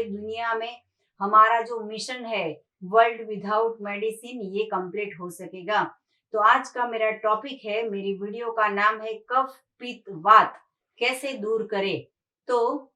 पूरे दुनिया में हमारा जो मिशन है वर्ल्ड विदाउट मेडिसिन ये कंप्लीट हो सकेगा। तो आज का मेरा टॉपिक है, मेरी वीडियो का नाम है कफ पित्त वात कैसे दूर करें। तो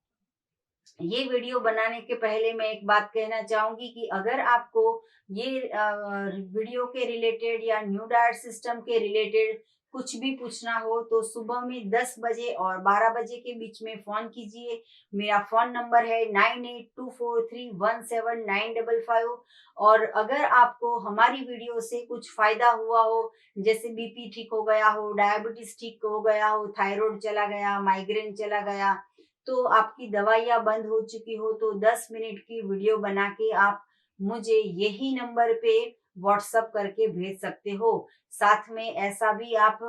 ये वीडियो बनाने के पहले मैं एक बात कहना चाहूंगी कि अगर आपको ये वीडियो के रिलेटेड या न्यू डाइट सिस्टम के रिलेटेड कुछ भी पूछना हो तो सुबह में 10 बजे और 12 बजे के बीच में फोन कीजिए। मेरा फोन नंबर है 9824317955। और अगर आपको हमारी वीडियो से कुछ फायदा हुआ हो, जैसे बीपी ठीक हो गया हो, डायबिटीज ठीक हो गया हो, थायराइड चला गया, माइग्रेन चला गया, तो आपकी दवाइयाँ बंद हो चुकी हो, तो 10 मिनट की वीडियो बना के आप मुझे यही नंबर पे व्हाट्सएप करके भेज सकते हो। साथ में ऐसा भी आप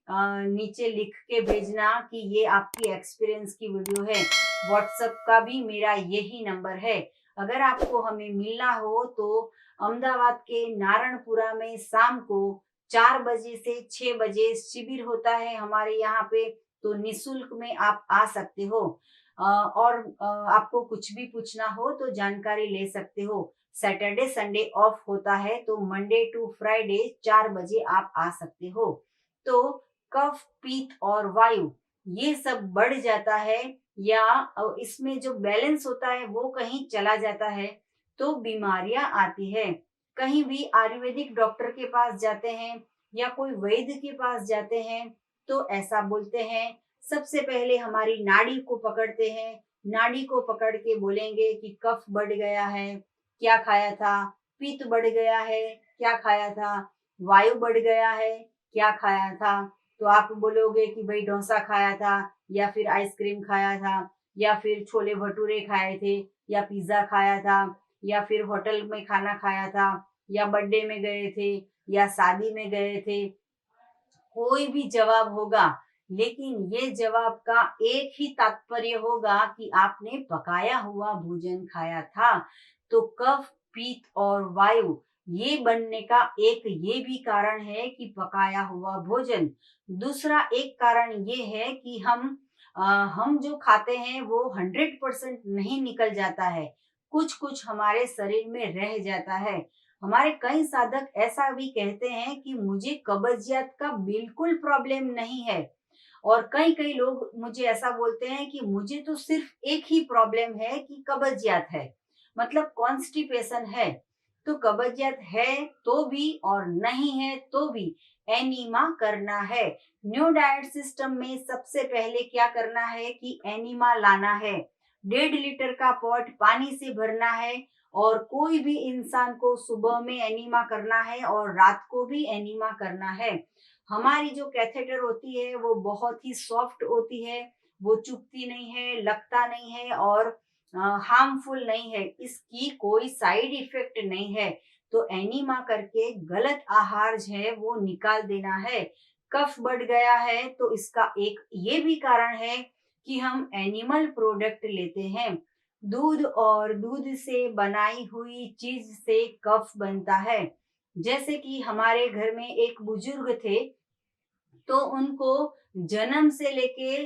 नीचे लिख के भेजना कि ये आपकी एक्सपीरियंस की वीडियो है। व्हाट्सएप का भी मेरा यही नंबर है। अगर आपको हमें मिलना हो तो अहमदाबाद के नारणपुरा में शाम को 4 बजे से 6 बजे शिविर होता है हमारे यहाँ पे, तो निशुल्क में आप आ सकते हो। और आपको कुछ भी पूछना हो तो जानकारी ले सकते हो। सैटरडे संडे ऑफ होता है, तो मंडे टू फ्राइडे 4 बजे आप आ सकते हो। तो कफ पित्त और वायु ये सब बढ़ जाता है या इसमें जो बैलेंस होता है वो कहीं चला जाता है तो बीमारियां आती है। कहीं भी आयुर्वेदिक डॉक्टर के पास जाते हैं या कोई वैद्य के पास जाते हैं तो ऐसा बोलते हैं, सबसे पहले हमारी नाड़ी को पकड़ते हैं। नाड़ी को पकड़ के बोलेंगे कि कफ बढ़ गया है, क्या खाया था? पित्त बढ़ गया है, क्या खाया था? वायु बढ़ गया है, क्या खाया था? तो आप बोलोगे कि भाई डोसा खाया था, या फिर आइसक्रीम खाया था, या फिर छोले भटूरे खाए थे, या पिज्जा खाया था, या फिर होटल में खाना खाया था, या बर्थडे में गए थे, या शादी में गए थे। कोई भी जवाब होगा, लेकिन ये जवाब का एक ही तात्पर्य होगा कि आपने पकाया हुआ भोजन खाया था। तो कफ पित्त और वायु ये बनने का एक ये भी कारण है कि पकाया हुआ भोजन। दूसरा एक कारण ये है कि हम जो खाते हैं वो 100% नहीं निकल जाता है, कुछ कुछ हमारे शरीर में रह जाता है। हमारे कई साधक ऐसा भी कहते हैं कि मुझे कब्जियत का बिल्कुल प्रॉब्लम नहीं है, और कई कई लोग मुझे ऐसा बोलते हैं कि मुझे तो सिर्फ एक ही प्रॉब्लम है कि कब्जियत है, मतलब कॉन्स्टिपेशन है। तो कब्जियत है तो भी और नहीं है तो भी एनीमा करना है। न्यू डाइट सिस्टम में सबसे पहले क्या करना है कि एनीमा लाना है। 1.5 लीटर का पॉट पानी से भरना है, और कोई भी इंसान को सुबह में एनीमा करना है और रात को भी एनीमा करना है। हमारी जो कैथेटर होती है वो बहुत ही सॉफ्ट होती है, वो चुभती नहीं है, लगता नहीं है और हार्मफुल नहीं है, इसकी कोई साइड इफेक्ट नहीं है। तो एनीमा करके गलत आहार जो है वो निकाल देना है। कफ बढ़ गया है तो इसका एक ये भी कारण है कि हम एनिमल प्रोडक्ट लेते हैं। दूध और दूध से बनाई हुई चीज से कफ बनता है। जैसे कि हमारे घर में एक बुजुर्ग थे, तो उनको जन्म से लेके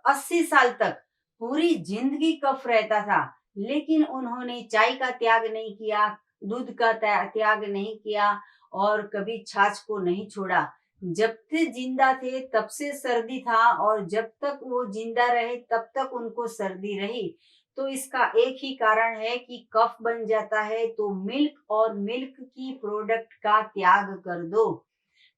80 साल तक पूरी जिंदगी कफ रहता था, लेकिन उन्होंने चाय का त्याग नहीं किया, दूध का त्याग नहीं किया, और कभी छाछ को नहीं छोड़ा। जब से जिंदा थे तब से सर्दी था, और जब तक वो जिंदा रहे तब तक उनको सर्दी रही। तो इसका एक ही कारण है कि कफ बन जाता है, तो मिल्क और मिल्क की प्रोडक्ट का त्याग कर दो।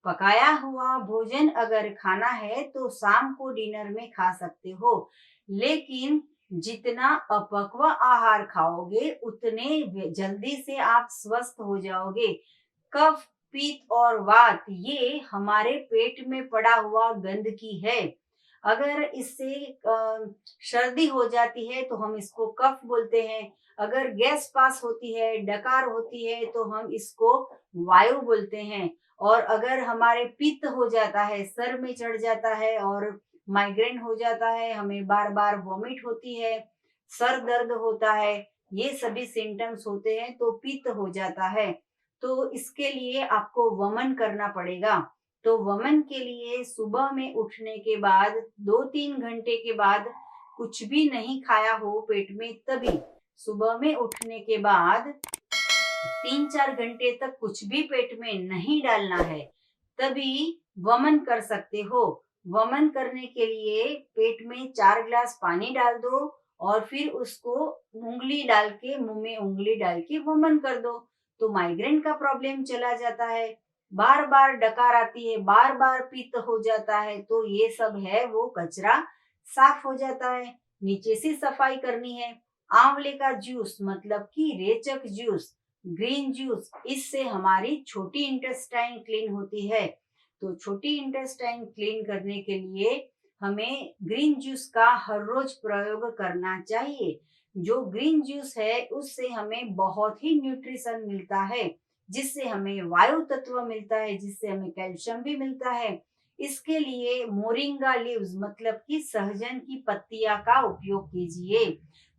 पकाया हुआ भोजन अगर खाना है तो शाम को डिनर में खा सकते हो, लेकिन जितना अपक्व आहार खाओगे उतने जल्दी से आप स्वस्थ हो जाओगे। कफ पित्त और वात ये हमारे पेट में पड़ा हुआ गंदगी है। अगर इससे सर्दी हो जाती है तो हम इसको कफ बोलते हैं। अगर गैस पास होती है, डकार होती है, तो हम इसको वायु बोलते हैं। और अगर हमारे पित्त हो जाता है, सर में चढ़ जाता है और माइग्रेन हो जाता है, हमें बार बार वॉमिट होती है, सर दर्द होता है, ये सभी सिम्टम्स होते हैं तो पित्त हो जाता है। तो इसके लिए आपको वमन करना पड़ेगा। तो वमन के लिए सुबह में उठने के बाद 2-3 घंटे के बाद कुछ भी नहीं खाया हो पेट में, तभी सुबह में उठने के बाद 3-4 घंटे तक कुछ भी पेट में नहीं डालना है, तभी वमन कर सकते हो। वमन करने के लिए पेट में 4 ग्लास पानी डाल दो और फिर उसको उँगली डाल के, मुँह में उँगली डाल के वमन कर दो, तो माइग्रेन का प्रॉब्लम चला जाता है। बार-बार डकार आती है, बार-बार पित्त हो जाता है, तो ये सब है वो कचरा साफ हो जाता है। नीचे से सफाई करनी है। आंवले का जूस मतलब कि रेचक जूस, ग्रीन जूस, इससे हमारी छोटी इंटेस्टाइन क्लीन होती है। तो छोटी इंटेस्टाइन क्लीन करने के लिए हमें ग्रीन जूस का हर रोज प्रयोग करना चाहिए। जो ग्रीन जूस है उससे हमें बहुत ही न्यूट्रिशन मिलता है, जिससे हमें वायु तत्व मिलता है, जिससे हमें कैल्शियम भी मिलता है। इसके लिए मोरिंगा लीव्स मतलब कि सहजन की पत्तियां का उपयोग कीजिए।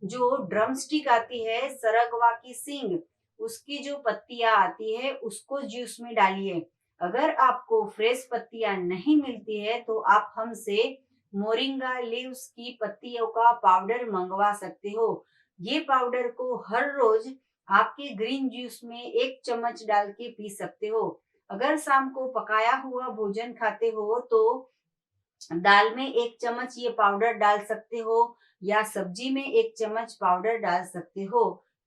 जो ड्रम स्टिक आती है, सरगवा की सींग, उसकी जो पत्तियां आती है उसको जूस में डालिए। अगर आपको फ्रेश पत्तियां नहीं मिलती है तो आप हमसे मोरिंगा लीव्स की पत्तियों का पाउडर मंगवा सकते हो। ये पाउडर को हर रोज आपके ग्रीन जूस में 1 चम्मच डाल के पी सकते हो। अगर शाम को पकाया हुआ भोजन खाते हो तो दाल में 1 चम्मच ये पाउडर डाल सकते हो या सब्जी में 1 चम्मच पाउडर डाल सकते हो।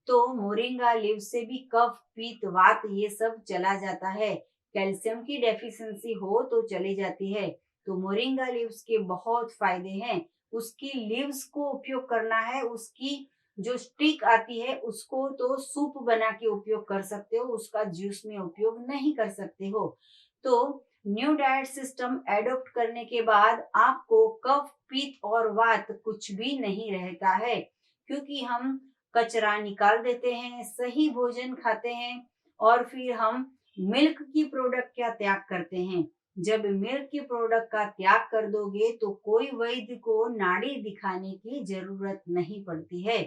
तो मोरिंगा लीव से भी कफ, पित्त, वात ये सब चला जाता है। कैल्शियम की डेफिशिएंसी हो तो चली जाती है। तो मोरिंगा लीव्स के बहुत फायदे हैं। उसकी लीव्स को उपयोग करना है, उसकी जो स्टिक आती है उसको तो सूप बना के उपयोग कर सकते हो, उसका जूस में उपयोग नहीं कर सकते हो। तो न्यू डाइट सिस्टम एडॉप्ट करने के बाद आपको कफ, पित्त और वात कुछ भी नहीं रहता है, क्योंकि हम कचरा निकाल देते हैं, सही भोजन खाते हैं और फिर हम मिल्क की प्रोडक्ट का त्याग करते हैं। जब मिल्क की प्रोडक्ट का त्याग कर दोगे तो कोई वैद्य को नाड़ी दिखाने की जरूरत नहीं पड़ती है।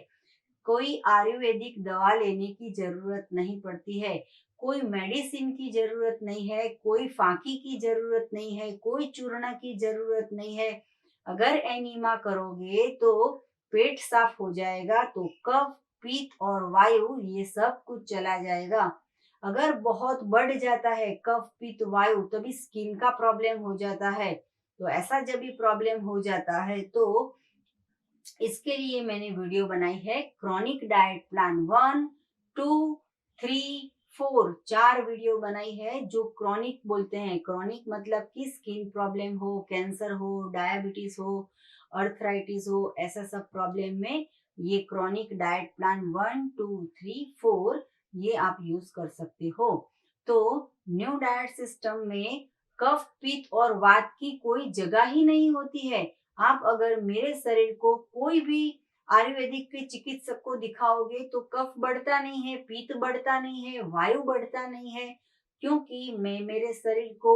कोई आयुर्वेदिक दवा लेने की जरूरत नहीं पड़ती है, कोई मेडिसिन की जरूरत नहीं है, कोई फांकी की जरूरत नहीं है, कोई चूर्ण की जरूरत नहीं है। अगर एनीमा करोगे तो पेट साफ हो जाएगा, तो कफ, पित्त और वायु ये सब कुछ चला जाएगा। अगर बहुत बढ़ जाता है कफ, पित्त, वायु, तभी स्किन का प्रॉब्लम हो जाता है। तो ऐसा जब भी प्रॉब्लम हो जाता है तो इसके लिए मैंने वीडियो बनाई है क्रॉनिक डाइट प्लान 1, 2, 3, 4, 4 वीडियो बनाई है जो क्रॉनिक बोलते हैं। क्रॉनिक मतलब कि स्किन प्रॉब्लम हो, कैंसर हो, डायबिटीज हो, अर्थराइटिस हो, ऐसा सब प्रॉब्लम में ये क्रॉनिक डाइट प्लान 1, 2, 3, 4 ये आप यूज कर सकते हो। तो न्यू डाइट सिस्टम में कफ, पित्त और वात की कोई जगह ही नहीं होती है। आप अगर मेरे शरीर को कोई भी आयुर्वेदिक के चिकित्सक को दिखाओगे तो कफ बढ़ता नहीं है, पित्त बढ़ता नहीं है, वायु बढ़ता नहीं है, क्योंकि मैं मेरे शरीर को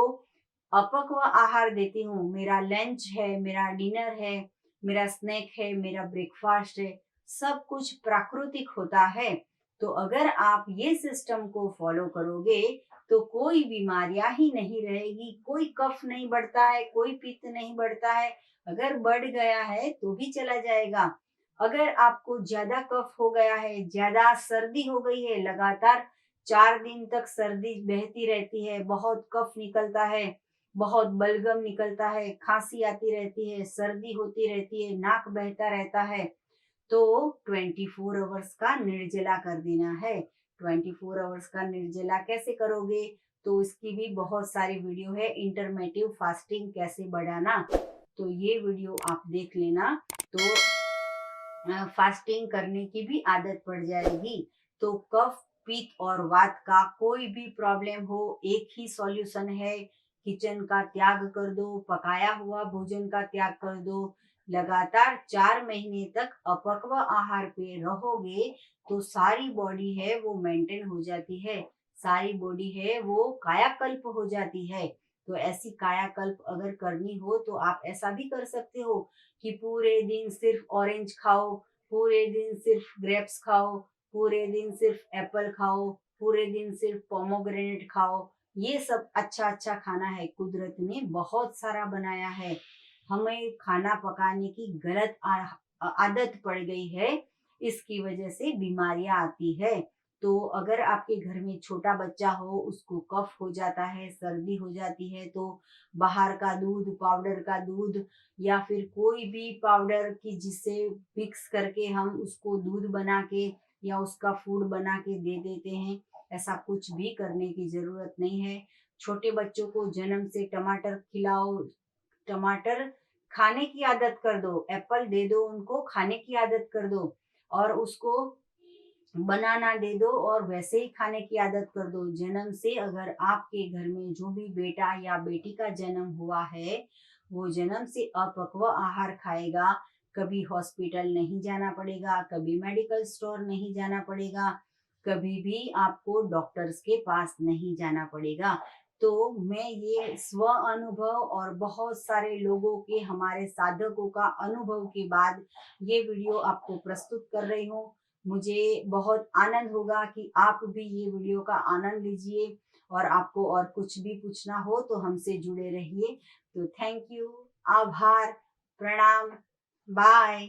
अपक्व आहार देती हूँ। मेरा लंच है, मेरा डिनर है, मेरा स्नैक है, मेरा ब्रेकफास्ट है, सब कुछ प्राकृतिक होता है। तो अगर आप ये सिस्टम को फॉलो करोगे तो कोई बीमारियां ही नहीं रहेगी, कोई कफ नहीं बढ़ता है, कोई पित्त नहीं बढ़ता है। अगर बढ़ गया है तो भी चला जाएगा। अगर आपको ज्यादा कफ हो गया है, ज्यादा सर्दी हो गई है, लगातार 4 दिन तक सर्दी बहती रहती है, बहुत कफ निकलता है, बहुत बलगम निकलता है, खांसी आती रहती है, सर्दी होती रहती है, नाक बहता रहता है, तो 24 आवर्स का निर्जला कर देना है। 24 आवर्स का निर्जला कैसे करोगे? तो इसकी भी बहुत सारी वीडियो है, इंटरमिटेंट फास्टिंग कैसे बढ़ाना, तो ये वीडियो आप देख लेना। तो फास्टिंग करने की भी आदत पड़ जाएगी। तो कफ, पित्त और वात का कोई भी प्रॉब्लम हो, एक ही सॉल्यूशन है, किचन का त्याग कर दो, पकाया हुआ भोजन का त्याग कर दो। लगातार 4 महीने तक अपक्व आहार पे रहोगे तो सारी बॉडी है वो मेंटेन हो जाती है, सारी बॉडी है वो कायाकल्प हो जाती है। तो ऐसी कायाकल्प अगर करनी हो तो आप ऐसा भी कर सकते हो कि पूरे दिन सिर्फ ऑरेंज खाओ, पूरे दिन सिर्फ ग्रेप्स खाओ, पूरे दिन सिर्फ एप्पल खाओ, पूरे दिन सिर्फ पोमोग्रेनेट खाओ। ये सब अच्छा अच्छा खाना है, कुदरत ने बहुत सारा बनाया है। हमें खाना पकाने की गलत आदत पड़ गई है। इसकी वजह से बीमारियां आती है। तो अगर आपके घर में छोटा बच्चा हो, उसको कफ हो जाता है, सर्दी हो जाती है, तो बाहर का दूध, पाउडर का दूध या फिर कोई भी पाउडर की जिससे मिक्स करके हम उसको दूध बना के या उसका फूड बना के दे देते हैं, ऐसा कुछ भी करने की जरूरत नहीं है। छोटे बच्चों को जन्म से टमाटर खिलाओ, टमाटर खाने की आदत कर दो, एप्पल दे दो, उनको खाने की आदत कर दो और उसको बनाना दे दो और वैसे ही खाने की आदत कर दो। जन्म से अगर आपके घर में जो भी बेटा या बेटी का जन्म हुआ है, वो जन्म से अपक्व आहार खाएगा, कभी हॉस्पिटल नहीं जाना पड़ेगा, कभी मेडिकल स्टोर नहीं जाना पड़ेगा, कभी भी आपको डॉक्टर्स के पास नहीं जाना पड़ेगा। तो मैं ये स्व अनुभव और बहुत सारे लोगों के, हमारे साधकों का अनुभव के बाद ये वीडियो आपको प्रस्तुत कर रही हूँ। मुझे बहुत आनंद होगा कि आप भी ये वीडियो का आनंद लीजिए और आपको और कुछ भी पूछना हो तो हमसे जुड़े रहिए। तो थैंक यू, आभार, प्रणाम, बाय।